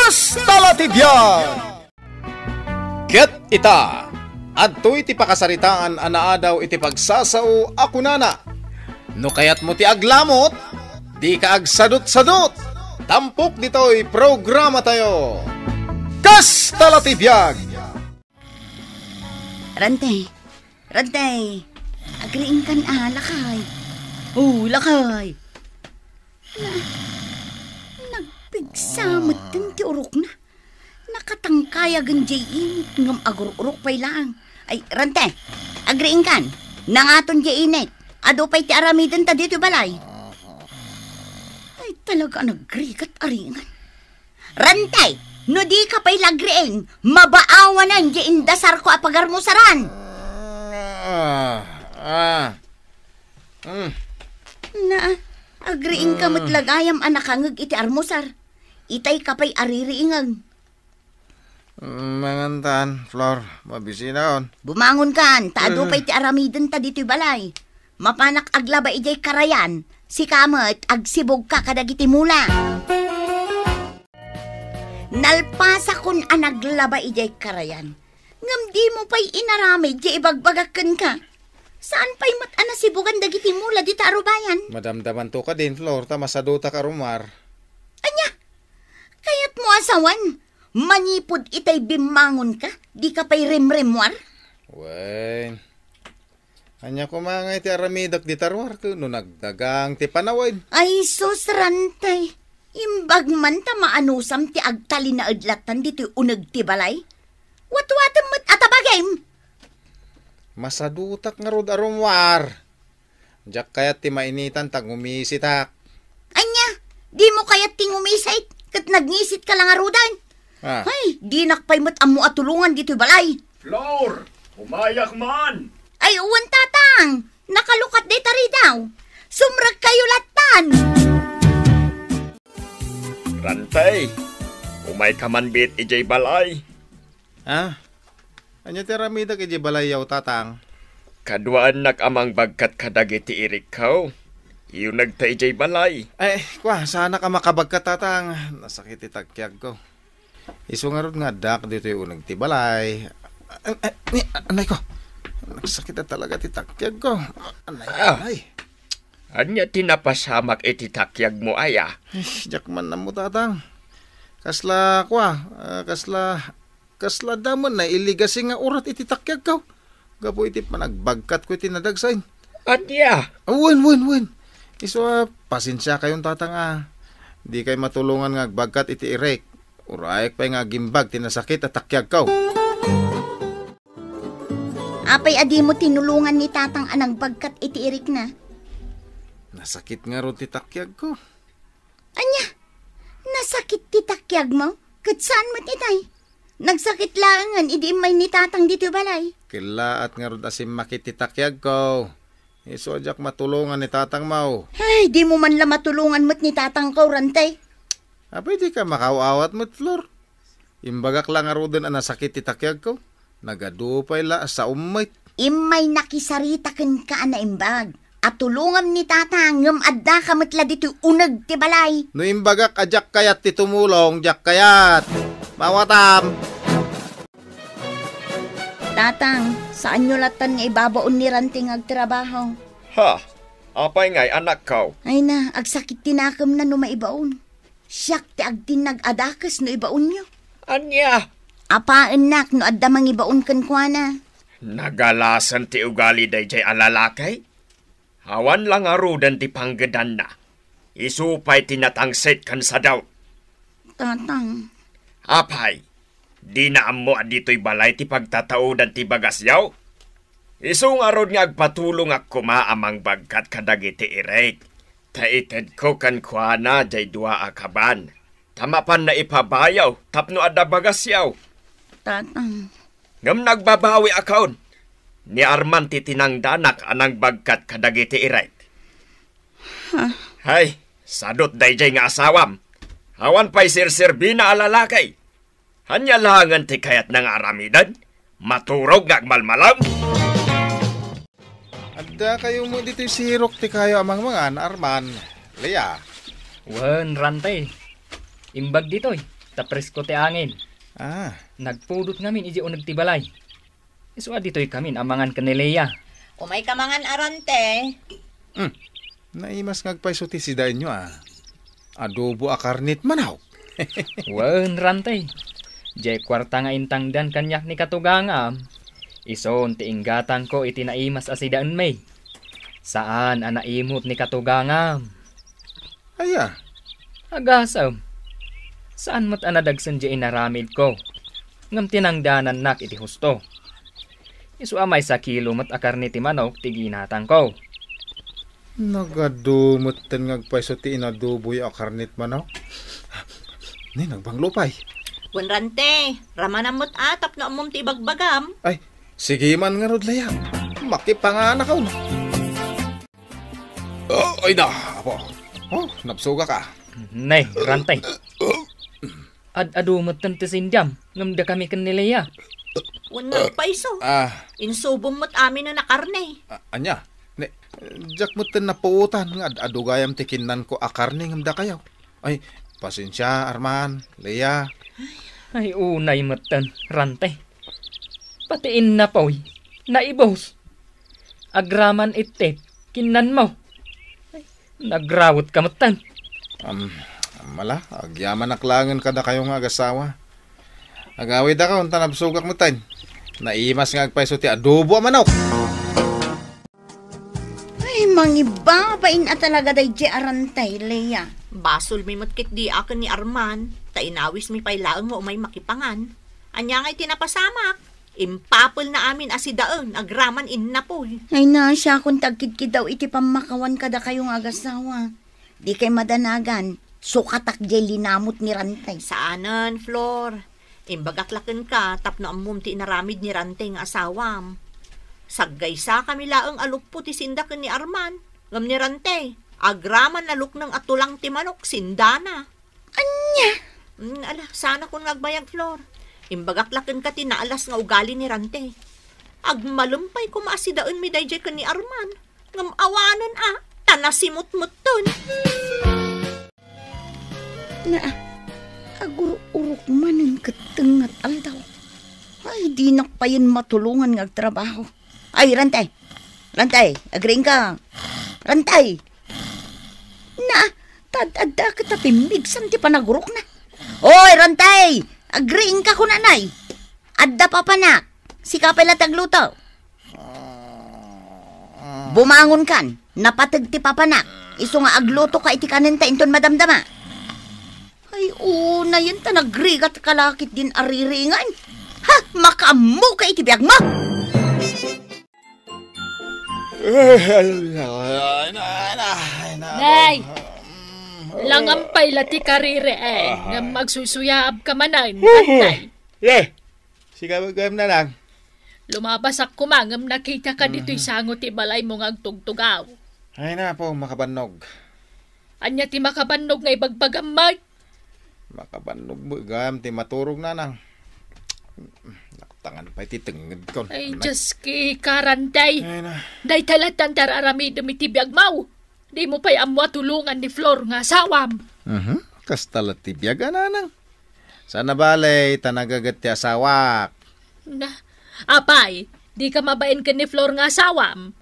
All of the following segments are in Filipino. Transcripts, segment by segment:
Kastalatibyan! Ket ita, adtoy ti pakasaritaan anaadaw iti pagsasao ako nana. No kayat mo ti aglamot, di ka agsadot-sadot. Tampok dito'y programa tayo. Kastalatibyan! Rantay, agriin kan lakay. Lakay. Nagpigsamot din ti urok na. Nakatangkayagan jay init ngam agururok pay lang. Ay, Rantay, agriin kan. Nangaton jay init. Ado pa'y ti aramidan ta dito balay. Ay, talaga nagrigat aringan. Rantay, no di ka pa'y lagriin, mabaawanan jay indasar ko apagarmusaran. Na, agriin ka matlagayam anakangag iti armusar. Itay ka pa'y aririingang. Mangantan, Flor, mabisi na on. Bumangon kan, taado pa'y ti aramidan ta dito'y balay. Mapanak aglaba ijay karayan, si kamat agsibog ka kadagiti mula. Nalpasa kun anaglaba ijay karayan. Ngam di mo pa'y inarami, ijay ibagbagakan ka. Saan pa'y matana sibugan dagiti mula di tarubayan? Madamdaman to ka din, Flor, tamasaduta ka rumar. Anya, kayat mo asawan, manipod itay bimangon ka, di ka pa'y rimrimwar? Wen, anya ko mga iti aramidak di tarwar ko, no nagdagang ti panawin. Ay, sus, Rantay, imbag man ta maanusam ti agtali na adlatan dito unag ti balay. Watwatam mat atabagay. Masadutak nga rod arumwar. Diyak kayat ti mainitan tag umisitak. Anya, di mo kayat ting umisit, kat nagngisit ka lang arudan. Ay, di nakpay mat amu atulungan dito balay. Flor, umayak man. Ay, uwan tatang, nakalukat day tari daw. Sumrag kayo latan. Rantay, umay ka man bit ijay balay. Anya ti aramidak iti balayaw tatang. Kaduaan amang bagkat kadagiti irikaw. Iyo nagta ijay balay. Ay, sana ka makabagkat tatang. Nasakit itakyag ko. Iso nga ron nga dak dito yung unag ti balay. Anay ko. Nagsakit na talaga titakyag ko. Anay. Anya tinapasamak ititakyag mo aya? Jakman na mo tatang. Kasla damon na iligasi nga urat ititakyag ko. Gapo iti panagbagkat ko iti nadagsain. Anya? Wen. Iso pasensya kayong tatang Di kay matulungan nga agbagkat iti irek. Urayak pa nga gimbag tinasakit at takyag ko. Apay adi mo tinulungan ni tatang anang bagkat iti irik na. Nasakit nga ro ti takyag ko. Anya, nasakit ti takyag mo? Kat saan mo titay? Nagsakit langan, idi may ni tatang dito balay. Kilaat nga ro asim makit ti takyag ko. Isodyak matulungan ni tatang mo. Ay, di mo man la matulungan mo't ni tatang ko, Rantay. Pwede ka makawawat mo't, Flor. Imbagak lang nga ro din ang nasakit ti takyag ko. Nagadupay la sa umay. Imay nakisaritaken ka na imbag. At tulungam ni tatang ngam adda ka matla dito unag ti balay. No imbagak ajak kayat ti tumulong, jak kayat. Mawatam. Tatang, saan nyo latan nga ibabaon ni Ranting agtrabaho? Ha? Apay ngay anak kaw? Ay na, agsakit tinakam na no maibaon. Siyak ti agtinag adakas no ibaon nyo. Anya? Apaan nak no adda mang ibaon kan kwa na. Nagalasan ti ugali day jay alalakay? Hawan lang arudan ti panggedan na. Isupay tinatangsit kan sa daw. Tatang. Apay, di na amo dito'y balay ti pagtataudan ti bagasyaw. Isung arod nga agpatulong ako maamang bagkat kadagiti irek. Taited ko kan kwa na jay dua akaban. Tamapan na ipabayaw, tapno adda bagasyaw. Tatang. Ngam nagbabawi akaon. Ni Arman ti tinangdanak anang bagkat kadagiti irek. Hay, sadot dayjay nga asawam. Hawan pa'y sirsirbi na alalakay. Hanya langan ti kayat ng aramidan. Maturog ngagmalmalam. Adda kayo mo dito sirok ti kayo amang mga Arman. Leia. Wan, Rantay. Imbag dito presko ti angin. Ah, Nagpudot ngamin iji o nagtibalay. Iso adito'y kami amangan kanilaya. Umay kamangan arante. naimas ngagpaiso ti sidain nyo Adobo a karnit manaw. Wan rantay. Jay kwarta nga intangdan kanyak ni katugangam. Ison ti inggatang ko iti naimas asidaan may. Saan ang naimot ni katugangam? Aya, Agasam. Saan mo't anadagsan di inaramid ko? Ngam tinangdanan nak iti husto. Isu amay sa kilo mo't akar ni ti manok ti ginatang ko. nagadumot ten ngagpaiso ti inadoboy a karnit manaw. Ni nagbanglupay. Rante, ramanamot atap na umum ti bagbagam. Ay, sige man nga rod layang. Makipanganak ako. Oh, ay na, apo. Oh, napsuga ka. Nay, rantay. Ad-adumot tan ti sindam. Ngam da kami kanilaya. Unang paiso. Insubong mo't amin na nakarne. Anya, ne, jak mo ten napuutan nga adugayam ti kinnan ko a karne ngam da kayaw. Ay, pasensya, Arman, Leia. Ay unay matan, rantay. Patiin na po'y. Naibos. Agraman itit. Kinan mo. Ay, nagrawot ka matan. Mala, agyaman naklangan kada kayo nga agasawa. Agawid ako, unta nabsugak mo tayo. Naimas nga agpaiso ti adobo a manok. Ay, mangibabain at talaga day di arantay, Leia. Basol mi matkit di akin ni Arman. Tainawis mi pailaang mo umay makipangan. Anya nga'y tinapasamak. Impapol na amin asidaan, agraman in na po. Ay na, siya kung tagkid daw iti pamakawan kada kayong agasawa. Di kay madanagan, sukatak jay linamot ni Rantay. Saanan, Flor? Imbagaklaken ka, tapno amum ti inaramid ni Rantay nga asawam. Saggaysa kami laang alukpo ti sindaken ni Arman. Ngam ni Rantay, agraman aluk ng atulang ti manok, sindana. Anya? Ala, sana kung ngagbayag, Flor. Imbagaklaken ka tinaalas nga ugali ni Rante. Agmalumpay kumasidaan mi dayjay ka ni Arman. Ngam awanan tanasimot-mut ton. Na, agururok manin katengat aldaw. Ay, di nakpayan matulungan ng trabaho. Ay, Rantay! Rantay, agring ka. Rantay! Na, tadada kita pimigsan ti panagurok na. Oy, Rantay! Agreeing ka ko nanay. Adda pa panak. Sika pala tagluto. Bumangon kan. Napatag ti papanak. Iso nga agluto ka iti kanenta inton madamdama. Ay, una yan ta nagrigat kalakit din ariringan. Ha! Makamu ka iti biyag mo! Nay! Langampay lati karire nga magsusuyab ka manan. Antay. Sige, magayam na lang. Lumabas ako mangam nakita ka dito'y sangot ti balay mong agtugtugaw. Ay na po, makabanog. Anya ti makabanog nga ibagbagamay. Makabanog mo, gam, ti maturog na nang. Nakatangan pa iti tenged ko. Ay, just ki karanday. Ay na. Day talatan tararami dumitibiyag mau. Di mo pa'y amwa tulungan ni Flor nga asawam. Kastalat ti biyaga na nang. Sana balay, tanagagat ti asawak. Na, apay, di ka mabain ka ni Flor nga asawam.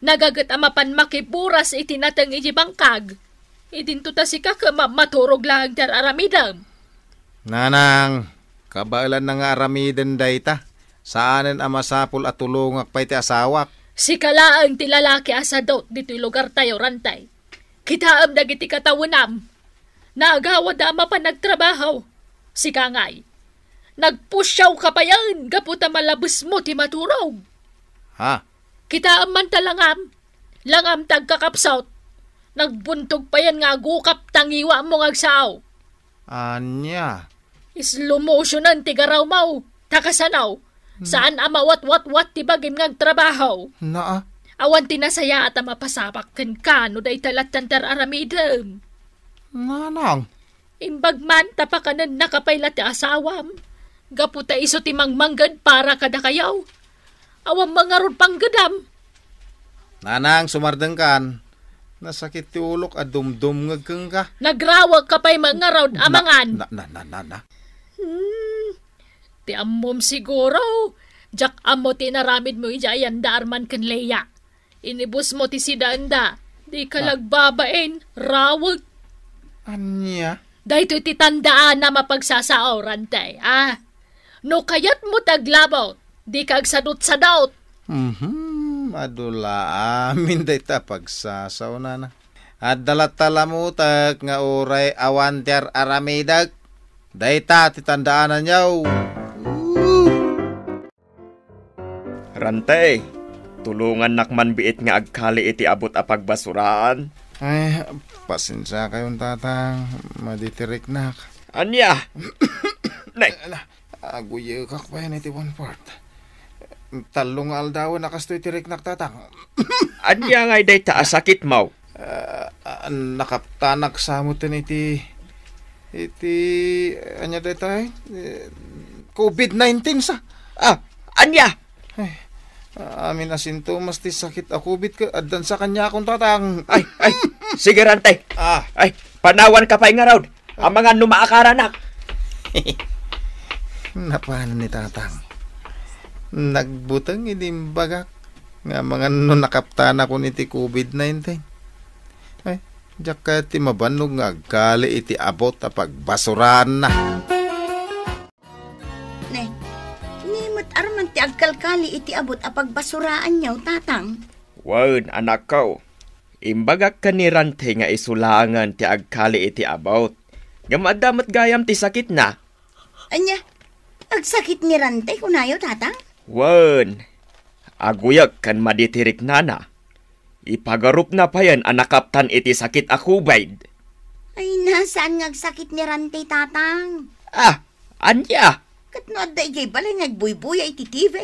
Nagagat amapan makipuras itinatang iji bangkag. Idinto ta si kaka maturog lang tararamidam. Nanang, kabailan na nga aramiden dayta. Saanen amasapul at tulungak pa iti asawak. Si kalaang ti lalaki asadot dito'y lugar tayo, Rantay. Kitaam dagiti katawunam. Naagawad ama pa nagtrabaho. Si kangay. Nagpusyaw ka pa yan, gaputa malabos mo ti maturog. Ha? Kitaam man talangam. Langam tagkakapsaut. Nagbuntog pa yan nga gukap tangiwa mo ngagsaw. Anya? Slow motionan ti garaw mau. Takasanaw. Saan amawat-wat-wat ti bagim ngag trabaho? Naa? Awan tinasaya at mapasapak kan kano day talatan aramidem. Nanang? Imbag man tapakanan nakapayla ti asawam. Gaputa iso ti mangmanggad para kada kayaw. Awang mga rod panggadam. Nanang, sumardeng kan. Nasakit ti ulok at dumdum ngagkeng ka. Nagrawag ka pa'y mga rod amangan. Na. Ti ammom siguro. Jak amo tinaramid mo ijayan darman kan leya. Inibus mo ti sidanda. Di ka lagbabain. Rawag. Anya? Dahito iti tandaan na mapagsasao, Rantay. No kayat mo taglabaw. Di ka agsadot-sadot. Adula amin day ta pagsasaw na. At dalatala mo tak nga oray awantiar aramidag. Day ta titandaanan yaw. Rantay, tulungan nakman biit nga agkali iti abot a pagbasuraan. Ay, pasensya kayong tatang. Maditirik na. Anya? Nay, Aguye kak pa yan iti one part. Talong aldaw nakastoy tirik na tatang. anya ngay day ta sakit mo. Nakaptanak sa amutin iti anya day tayo? COVID-19 sa. Anya? Amin na sintomas ti sakit a COVID ka. Addan sa kanya akong tatang. Ay, sige Rantay. Ay, panawan ka pa nga raw. Ang mga numaakaranak. Napano ni tatang. Nagbutang inimbagak. Nga mga nakaptana ko niti COVID-19. Ay, diyak kaya ti mabanog nga gali iti abot a pagbasurahan na. Arman ti agkalkali iti abot a pagbasuraan niyaw, tatang. Wan, anak ko. Imbagak ka ni Rante nga isulangan ti agkali iti about. Gamadamat gayam ti sakit na. Anya, agsakit ni Rante kunayo, tatang? Wan, aguyak kan maditirik nana. Ipagarup na pa yan anakaptan iti sakit akubayd. Ay, nasaan nga agsakit ni Rante, tatang? Anya? Katnood da ijay balay nagbuybuya iti TV.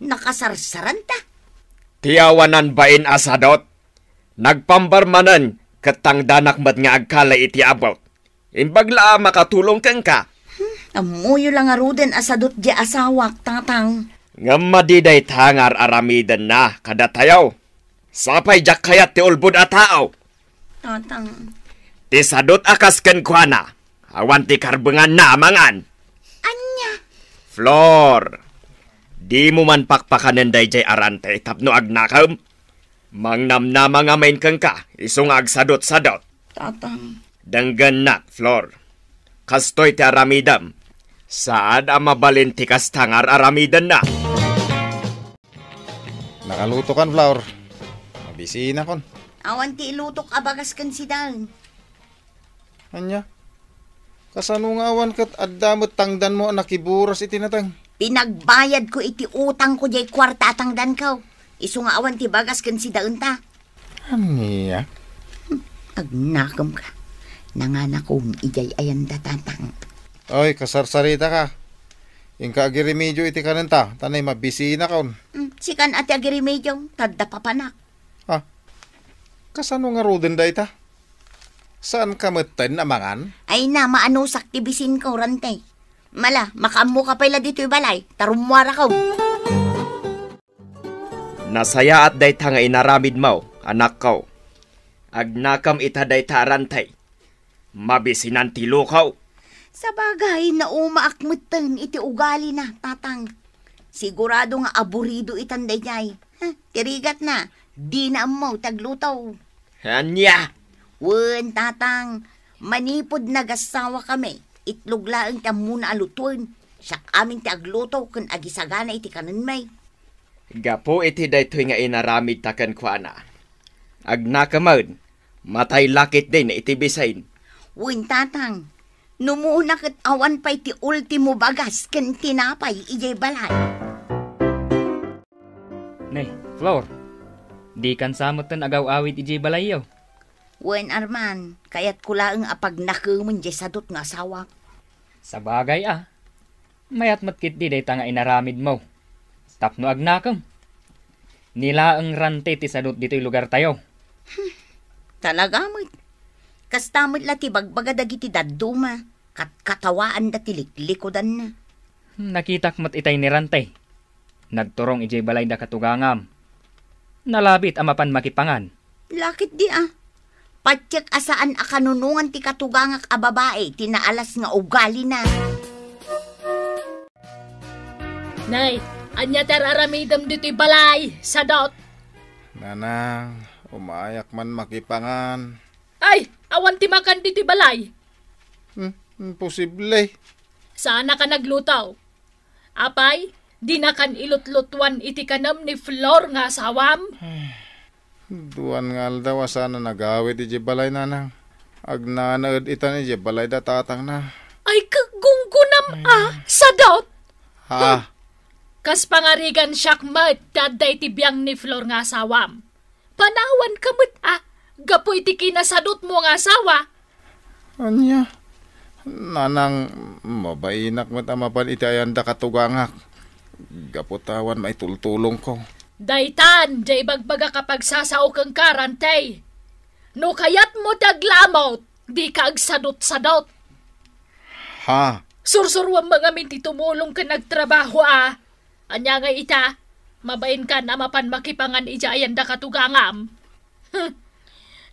Nakasarsaran ta. Tiyawanan bain asadot. Nagpambarmanan katangdanak mat nga agkala iti about. Imbagla makatulong kang ka. Amuyo lang aruden asadot di asawak, tatang. Ngamadiday tangar aramidan na kadatayaw. Sapay jak kayat ti ulbud a tao. Tatang. Ti sadot akas ken kuana. Awan ti karbengan na amangan. Anya? Flor, di mo man pakpakanan dayjay arante tapno agnakam. Mangnamnama nga main kang ka, isong agsadot-sadot. Tatang. Danggan nak, Flor. Kastoy ti aramidam. Saan ang mabalin ti kastangar aramidan na? Nakaluto kan, Flower. Mabisina kon. Awan ti ilutok abagas kan si Dan. Anya? Kasano nga awan kat addamot tangdan mo nakiburas iti natang. Pinagbayad ko iti utang ko jay kwarta tangdan ko. Isu nga awan ti bagas kan si daun ta. Anya? Agnakam ka. Nanganakom ijay ayan tatang. Oy, kasarsarita ka. Ingka agirimedyo iti kanenta. Tanay mabisina kaon. Sikan ati agirimedyo. Tadda papanak. Kasano nga roden da ita? Saan ka matan amangan? Ay na, maanusak tibisin ko, Rante. Mala, makamu ka pala dito balay. Tarumwara ko. Nasaya at day ta nga inaramid mo, anak ko. Agnakam ita day ta Rantay. Mabisinan ti lukaw. Sa bagay na umaakmutan iti ugali na, tatang. Sigurado nga aburido itan day jay. Tirigat na, di na mo taglutaw. Anya? Wen, tatang, manipod nagasawa kami. Itlog laang ta muna alutuin. Siya aming ti agluto kung agisagana iti kanan may. Gapo iti daytoy nga inaramid takan kuana. Agnakamad, matay lakit din iti bisain. Wen, tatang, numuuna kat awan pa iti ultimo bagas ken tinapay ijay balay. Nay, Flor, di kan samot ten agaw-awit ijay balayaw. Wen, Arman, kayat kulaang apag nakumon jay sadot nga asawa. Sa bagay mayat matkit di day ta nga inaramid mo. Tapno agnakam. Nila ang Rante ti sadot dito'y lugar tayo. Talaga mo. Kastamot la ti bagbaga dagiti dadduma. Katawaan da ti liklikodan na. Nakitak mat itay ni Rante. Nagturong ijay balay da katugangam. Nalabit amapan makipangan. Lakit di Patsyak asaan a kanunungan ti katugangak a babae, tinaalas nga ugali na. Nay, anya tararamidam dito'y balay, sadot. Nanang, umayak man makipangan. Ay, awan ti makan dito'y balay. Posible. Sana ka naglutaw. Apay, di na kan ilutlutuan iti kanam ni Flor nga sawam. Duan nga daw sana nagawid iti balay nanang. Agnanaed itan iti balay da tatang na. Ay, kagunggunam sadot. Ha? Kas pangarigan siyak mat, daday ti biyang ni Flor nga sawam. Panawan ka mat gapoy ti kinasadot mo nga asawa. Anya? Nanang, mabainak mat amapan iti ayanda katugangak. Gaputawan may tultulong ko. Daytan, jay bagbaga kapag sasao kang karantay. No kayat mo taglamot, di ka agsadot-sadot. Ha? Sursurwang mga minti tumulong ka nagtrabaho Anya nga ita, mabain ka na mapan makipangan ija ayanda katugangam.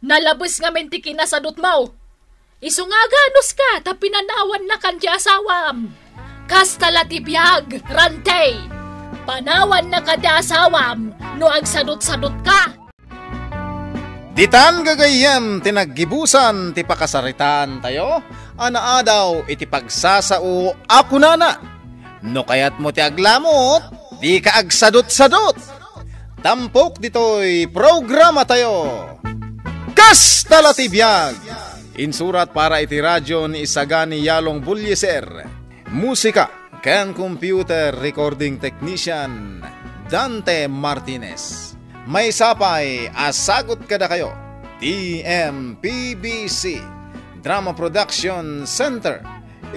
Nalabos nga minti kinasadot mo. Isungaganos ka, tapinanawan na kan di asawam. Kastala tibiyag, rantay. Panawan na ka di asawam, no agsadot-sadot ka. Ditan gagayem tinaggibusan ti pakasaritaan tayo, anaadaw iti pagsasao ako nana. No kayat mo ti aglamot, di ka agsadot-sadot. Tampok dito'y programa tayo. Kastala tibiyag! Insurat para iti radyo ni Isagani Yalong Bulyeser. Musika ken computer recording technician Dante Martinez. May sapay asagot kada kayo. TMPBC Drama Production Center.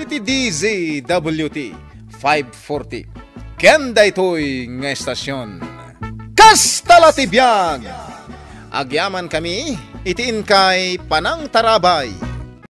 Iti DZWT 540. Kenda ito'y nga estasyon. Kastalatibiyag! Agyaman kami, itiin kay Panang Tarabay.